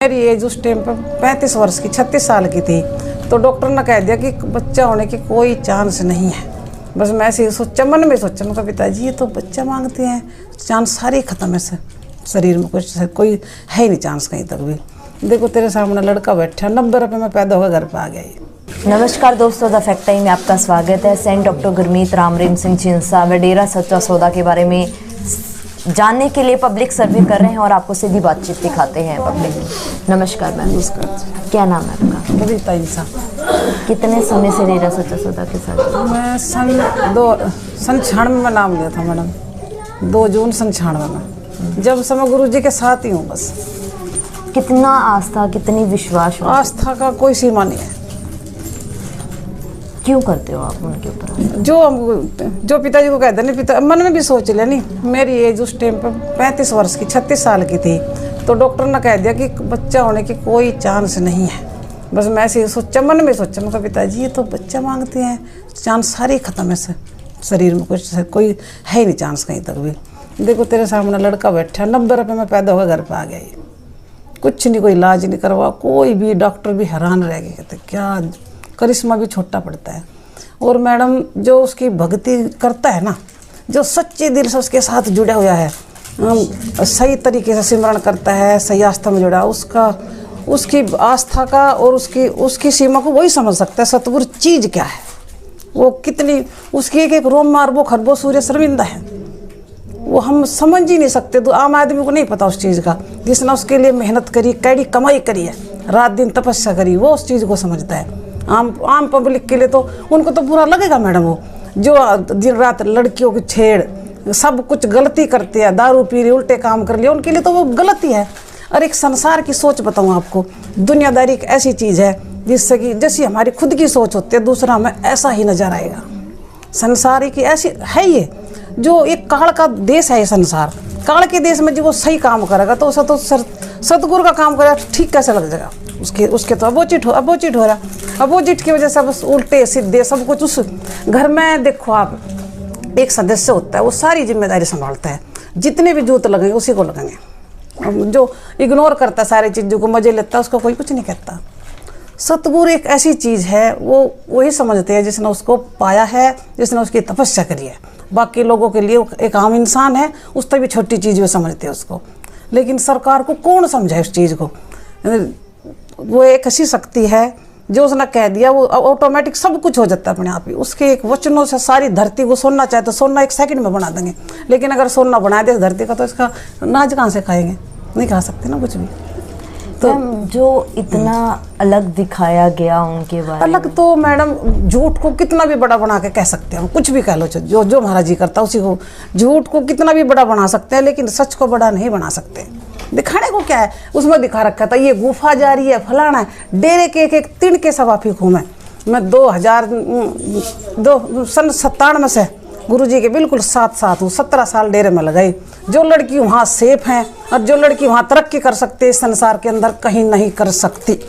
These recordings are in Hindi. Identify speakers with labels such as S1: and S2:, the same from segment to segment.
S1: मेरी एज उस टाइम पर 35 वर्ष की 36 साल की थी। तो डॉक्टर ने कह दिया कि बच्चा होने की कोई चांस नहीं है। बस मैं ऐसे सोचा, मन में सोचा, मैं पिताजी ये तो बच्चा मांगते हैं, चांस सारे खत्म है सर, शरीर में कुछ कोई है ही नहीं चांस कहीं तक भी। देखो तेरे सामने लड़का बैठा, 90 रुपये में पैदा होकर घर पर आ गया ये।
S2: नमस्कार दोस्तों, द फैक्ट टाइम में आपका स्वागत है। सेंट डॉक्टर गुरमीत रामरेम सिंह चिंसा व डेरा सच्चा सौदा के बारे में जानने के लिए पब्लिक सर्वे कर रहे हैं और आपको सीधी बातचीत दिखाते हैं पब्लिक। नमस्कार मैम।
S1: नमस्कार।
S2: क्या नाम है आपका?
S1: कविता इंसा।
S2: कितने समय से डेरा सच्चा सौदा के साथ?
S1: मैं सन 96 में नाम लिया था मैडम, 2 जून 96 में। जब से मैं गुरु जी के साथ ही हूँ बस।
S2: कितना आस्था, कितनी विश्वास?
S1: आस्था का कोई सीमा नहीं है।
S2: क्यों करते हो आप उनके ऊपर?
S1: जो पिताजी को कहते नहीं, पिता मन में भी सोच लिया। नहीं, मेरी एज उस टाइम पर 35 वर्ष की 36 साल की थी। तो डॉक्टर ने कह दिया कि बच्चा होने की कोई चांस नहीं है। बस मैं ऐसे सोचा, मन में सोचा, मैं पिताजी ये तो बच्चा मांगते हैं, चांस सारे खत्म है सर, शरीर में कुछ कोई है ही नहीं चांस कहीं तक भी। देखो तेरे सामने लड़का बैठा, 90 रुपये में पैदा होकर घर पर आ गया ये। कुछ नहीं, कोई इलाज नहीं करवा, कोई भी डॉक्टर भी हैरान रह गए, कहते क्या करिश्मा भी छोटा पड़ता है। और मैडम जो उसकी भक्ति करता है ना, जो सच्चे दिल से उसके साथ जुड़ा हुआ है, सही तरीके से सिमरण करता है, सही आस्था में जुड़ा, उसकी आस्था का और उसकी सीमा को वही समझ सकता है सतगुरु चीज़ क्या है, वो कितनी उसकी एक रोम मार्बो खरबो सूर्य शर्मिंदा है, वो हम समझ ही नहीं सकते। तो आम आदमी को नहीं पता उस चीज़ का, जिसने उसके लिए मेहनत करी, कैडी कमाई करी है, रात दिन तपस्या करी, वो उस चीज़ को समझता है। आम पब्लिक के लिए तो उनको तो बुरा लगेगा मैडम, वो जो दिन रात लड़कियों की छेड़, सब कुछ गलती करते हैं, दारू पी रही, उल्टे काम कर लिया, उनके लिए तो वो गलती है। और एक संसार की सोच बताऊँ आपको, दुनियादारी एक ऐसी चीज़ है जिससे कि जैसी हमारी खुद की सोच होती है, दूसरा हमें ऐसा ही नजर आएगा। संसार की ऐसी है ये, जो एक काल का देश है ये संसार। काल के देश में जो वो सही काम करेगा तो उसे तो सतगुरु का काम करेगा ठीक कैसे लग जाएगा उसके तो अपोजिट हो रहा। अपोजिट की वजह से बस उल्टे सीधे सब कुछ। उस घर में देखो आप, एक सदस्य होता है, वो सारी जिम्मेदारी संभालता है, जितने भी जूत लगेंगे उसी को लगेंगे। जो इग्नोर करता है सारी चीज़ों को, मजे लेता है, उसको कोई कुछ नहीं कहता। सतगुरु एक ऐसी चीज़ है, वो वही समझते हैं जिसने उसको पाया है, जिसने उसकी तपस्या करी है। बाकी लोगों के लिए एक आम इंसान है, उससे भी छोटी चीज़ वो समझते हैं उसको। लेकिन सरकार को कौन समझाए उस चीज़ को? वो एक ऐसी शक्ति है जो उसने कह दिया, वो ऑटोमेटिक सब कुछ हो जाता है अपने आप ही। उसके एक वचनों से सारी धरती को सोना चाहे तो सोना 1 सेकंड में बना देंगे। लेकिन अगर सोना बना दे धरती का, तो इसका नाज कहाँ से खाएंगे? नहीं खा सकते ना कुछ भी।
S2: तो जो इतना अलग दिखाया गया उनके बारे में,
S1: अलग तो मैडम झूठ को कितना भी बड़ा बना के कह सकते हैं हम, कुछ भी कह लो, जो महाराज जी करता है उसी को। झूठ को कितना भी बड़ा बना सकते हैं, लेकिन सच को बड़ा नहीं बना सकते। दिखाने को क्या है, उसमें दिखा रखा था ये गुफा जा रही है, फलाना है। डेरे के एक तिन के सवाफी हूँ मैं 2002 सन 97 से गुरु जी के बिल्कुल साथ हूँ। 17 साल डेरे में लगाई। जो लड़की वहाँ सेफ हैं और जो लड़की वहाँ तरक्की कर सकती है, इस संसार के अंदर कहीं नहीं कर सकती।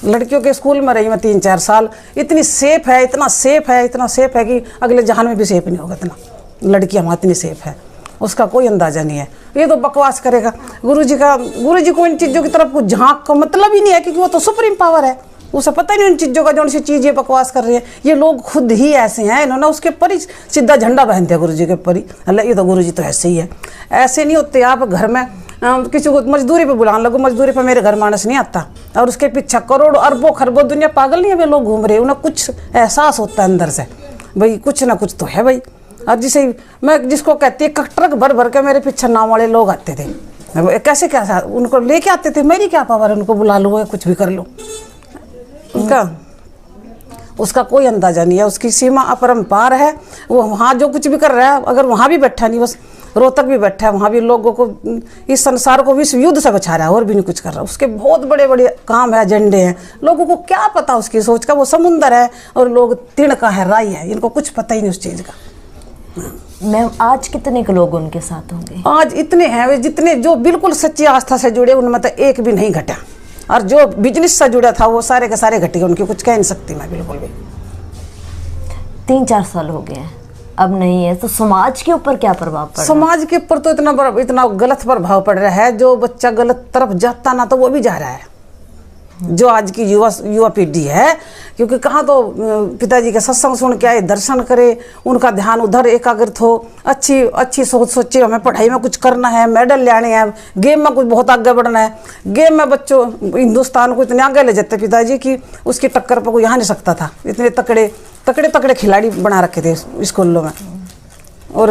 S1: लड़कियों के स्कूल में रही मैं 3-4 साल, इतनी सेफ है, इतना सेफ है कि अगले जहान में भी सेफ नहीं होगा। इतना लड़कियाँ वहाँ इतनी सेफ है, उसका कोई अंदाजा नहीं है। ये तो बकवास करेगा गुरु जी को इन चीज़ों की तरफ को झांक का मतलब ही नहीं है, क्योंकि वो तो सुप्रीम पावर है, उसे पता ही नहीं उन चीज़ों का। जो सी चीज़ ये बकवास कर रही है, ये लोग खुद ही ऐसे हैं, इन्होंने उसके पर ही सीधा झंडा पहनते हैं गुरु जी के पर ही। अल्लाह, ये तो गुरु जी तो ऐसे ही है। ऐसे नहीं होते आप घर में किसी को मजदूरी पे बुलाने लगो, मजदूरी पे मेरे घर मानस नहीं आता, और उसके पीछे करोड़ अरबों खरबों दुनिया पागल नहीं है, वे लोग घूम रहे हैं। उन्हें कुछ एहसास होता है अंदर से, भाई कुछ ना कुछ तो है भाई। और मैं जिसको कहती है ट्रक भर के मेरे पीछे नाम वाले लोग आते थे, कैसे क्या उनको लेके आते थे, मेरी क्या पावर है उनको बुला लो या कुछ भी कर लो। उसका कोई अंदाजा नहीं है, उसकी सीमा अपरंपार है। वो वहाँ जो कुछ भी कर रहा है, अगर वहाँ भी बैठा नहीं, बस रोहतक भी बैठा है, वहाँ भी लोगों को, इस संसार को विश्व युद्ध से बचा रहा है, और भी नहीं कुछ कर रहा। उसके बहुत बड़े बड़े काम है, एजेंडे हैं। लोगों को क्या पता उसकी सोच का? वो समुंदर है और लोग तिनका है, राई है, इनको कुछ पता ही नहीं उस चीज़ का।
S2: मैम, आज कितने के लोग उनके साथ होंगे?
S1: आज इतने हैं वे, जितने जो बिल्कुल सच्ची आस्था से जुड़े, उनमें तो एक भी नहीं घटा। और जो बिजनेस से जुड़ा था वो सारे के सारे घट गए, उनकी कुछ कह नहीं सकती मैं बिल्कुल भी।
S2: 3-4 साल हो गए हैं। अब नहीं है, तो समाज के ऊपर क्या प्रभाव पड़ रहा है?
S1: समाज के ऊपर तो इतना गलत प्रभाव पड़ रहा है। जो बच्चा गलत तरफ जाता ना, तो वो भी जा रहा है, जो आज की युवा पीढ़ी है। क्योंकि कहाँ तो पिताजी के सत्संग सुन के आए, दर्शन करे, उनका ध्यान उधर एकाग्रित हो, अच्छी सोच सोचे हमें पढ़ाई में कुछ करना है, मेडल लाने हैं, गेम में कुछ बहुत आगे बढ़ना है। गेम में बच्चों हिंदुस्तान को इतने आगे ले जाते पिताजी कि उसकी टक्कर पर कोई आ नहीं सकता था। इतने तकड़े खिलाड़ी बना रखे थे स्कूलों में। और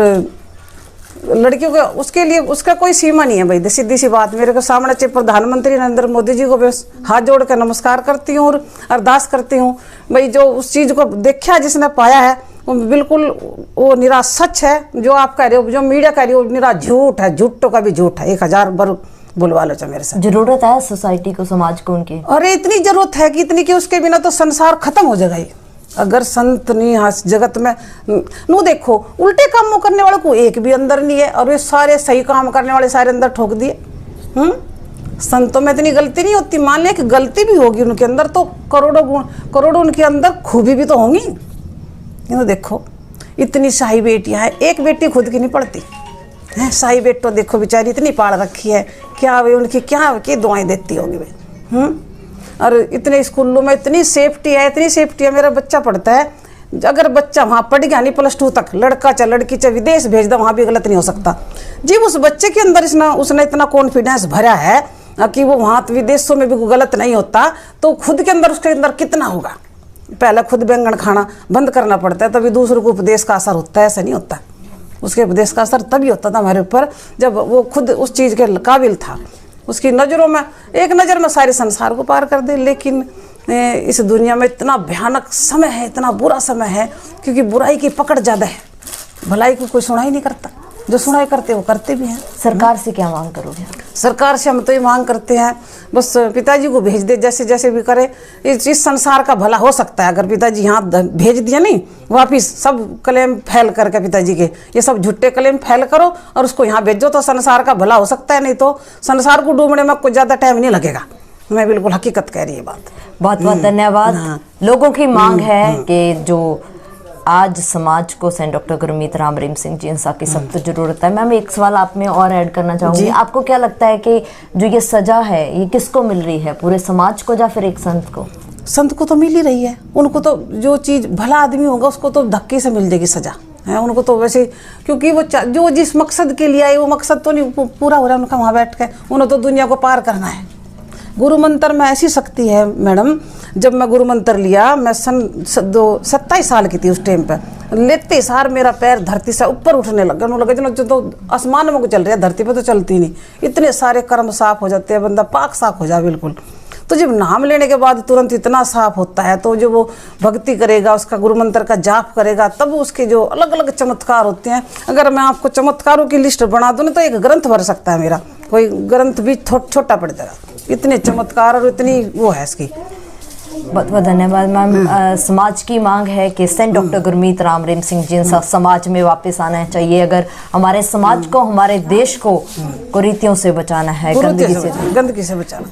S1: लड़कियों का उसके लिए उसका कोई सीमा नहीं है भाई। सीधी सी बात, मेरे को सामने से प्रधानमंत्री नरेंद्र मोदी जी को हाथ जोड़ कर नमस्कार करती हूँ और अरदास करती हूँ भाई, जो उस चीज़ को देखा जिसने पाया है वो बिल्कुल वो निरा सच है। जो आप कह रहे हो, जो मीडिया कह रही हो, निरा झूठ है, झूठों का भी झूठ है। 1000 बार बुलवा लो मेरे साथ।
S2: जरूरत है सोसाइटी को, समाज को उनकी,
S1: अरे इतनी जरूरत है कि इतनी कि उसके बिना तो संसार खत्म हो जाएगा। अगर संत नहीं हास जगत में नू देखो, उल्टे कामों करने वालों को एक भी अंदर नहीं है, और वे सारे सही काम करने वाले सारे अंदर ठोक दिए। संतों में इतनी गलती नहीं होती। मान ले कि गलती भी होगी उनके अंदर, तो करोड़ों उनके अंदर खूबी भी तो होंगी। ये देखो इतनी शाही बेटियां हैं, एक बेटी खुद की नहीं पढ़ती है। शाही बेटी तो देखो बेचारी इतनी पाल रखी है, क्या वे उनकी क्या की दुआएं देती होगी वे। और इतने स्कूलों में इतनी सेफ्टी है। मेरा बच्चा पढ़ता है, अगर बच्चा वहाँ पढ़ गया नहीं +2 तक, लड़का चाहे लड़की चाहे विदेश भेज दो, वहाँ भी गलत नहीं हो सकता जी। उस बच्चे के अंदर उसने इतना कॉन्फिडेंस भरा है कि वो वहाँ विदेशों में भी गलत नहीं होता, तो खुद के अंदर उसके अंदर कितना होगा। पहले खुद व्यंजन खाना बंद करना पड़ता है, तभी दूसरों को उपदेश का असर होता है। ऐसा नहीं होता। उसके उपदेश का असर तभी होता था हमारे ऊपर जब वो खुद उस चीज़ के काबिल था। उसकी नज़रों में एक नज़र में सारे संसार को पार कर दे। लेकिन इस दुनिया में इतना भयानक समय है, इतना बुरा समय है, क्योंकि बुराई की पकड़ ज़्यादा है, भलाई को कोई सुनाई नहीं करता। जो सुनाई करते वो करते भी हैं।
S2: सरकार से क्या मांग करोगे?
S1: सरकार से हम तो ये मांग करते हैं बस पिताजी को भेज दे, जैसे भी करे। इस संसार का भला हो सकता है अगर पिताजी यहाँ भेज दिया नहीं, वापिस सब क्लेम फैल करके पिताजी के ये सब झूठे क्लेम फैल करो और उसको यहाँ भेजो, तो संसार का भला हो सकता है। नहीं तो संसार को डूबने में कुछ ज़्यादा टाइम नहीं लगेगा। मैं बिल्कुल हकीकत कह रही है बात।
S2: बहुत बहुत धन्यवाद। लोगों की मांग है कि जो आज समाज को सेंट डॉक्टर गुरमीत राम रहीम सिंह जी इंसाफ की सख्त जरूरत है। मैम एक सवाल आप में और ऐड करना चाहूंगी, आपको क्या लगता है कि जो ये सजा है ये किसको मिल रही है, पूरे समाज को या फिर एक संत को?
S1: संत को तो मिल ही रही है। उनको तो जो चीज़ भला आदमी होगा उसको तो धक्के से मिल जाएगी सजा है उनको तो वैसे, क्योंकि वो जो जिस मकसद के लिए आए वो मकसद तो नहीं पूरा हो रहा है उनका वहाँ बैठ के। उन्हें तो दुनिया को पार करना है। गुरु मंत्र में ऐसी शक्ति है मैडम, जब मैं गुरु मंत्र लिया, मैं 27 साल की थी उस टाइम पे, लेते सार मेरा पैर धरती से ऊपर उठने लगा। जो तो आसमान में को चल रहा है, धरती पे तो चलती नहीं। इतने सारे कर्म साफ हो जाते हैं, बंदा पाक साफ हो जाए बिल्कुल। तो जब नाम लेने के बाद तुरंत इतना साफ होता है, तो जो वो भक्ति करेगा, उसका गुरु मंत्र का जाप करेगा, तब उसके जो अलग अलग चमत्कार होते हैं। अगर मैं आपको चमत्कारों की लिस्ट बना दूँ तो एक ग्रंथ भर सकता है मेरा, कोई ग्रंथ भी छोटा पड़ जाएगा। इतने चमत्कार और इतनी वो है इसकी।
S2: बहुत बहुत धन्यवाद मैम। समाज की मांग है कि सेंट डॉक्टर गुरमीत राम रहीम सिंह जी समाज में वापस आना चाहिए। अगर हमारे समाज को, हमारे देश को कुरीतियों से बचाना है, गंदगी से बचाना।